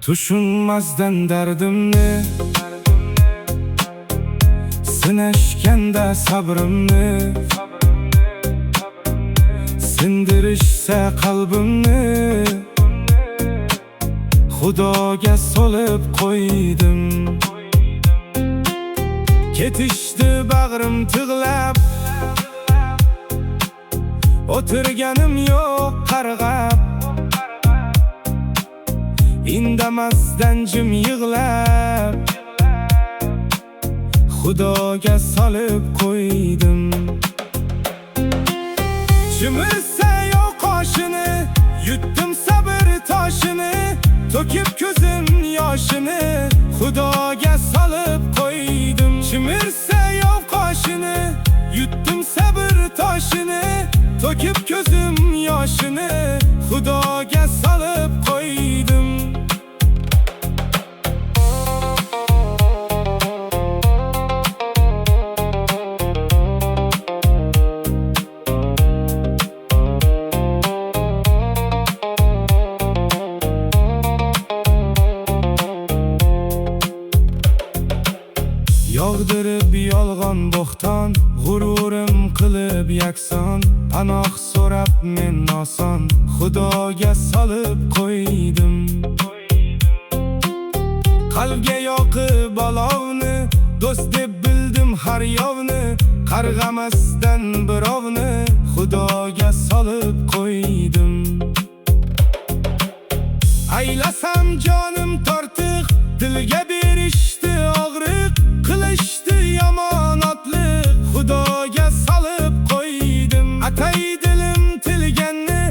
Tushunmasdan dardimni, sinashganda sabrimni, sindirishsa qalbimni Xudoga solib qo'ydim. Ketishdi bag'rim tig'lab, o'tirganim yo'q qarg'ab, indamasdan jim yig'lab Xudoga solib qo'ydim. Chimirsa yo'q qoshini, yutdim sabr toshini, to'kib ko'zim yoshini Xudoga solib qo'ydim. Chimirsa yo'q qoshini, yutdim sabr toshini, to'kib ko'zim yoshini Xudoga solib qo'ydim. Yog'dirib yolg'on bo'xton, g'ururim qilib yakson, panoh so'rab men oson Xudoga solib qo'ydim. Qalbga yoqib olovni, do'st deb bildim har yovni, qarg'amasdan birovni Xudoga solib qo'ydim. Aylasam jonim tortiq, dilga berishdi og'riq, qilishdi yomon otliq Xudoga solib qo'ydim. Atay dilim tilganni,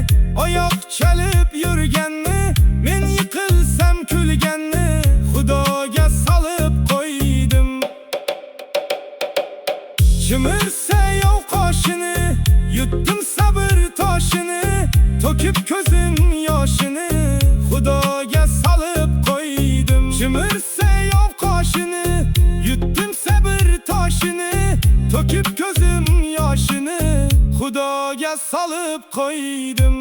oyoq chalib yurganni, men yiqilsam kulganni Xudoga solib qo'ydim. Chimirsa yo'q qoshini, yutdim sabr toshini, to'kib ko'zim yoshini Xudoga solib qo'ydim. Chimirsa yo'q qoshini, yutdim sabr toshini, to'kib ko'zim yoshini Xudoga solib qo'ydim.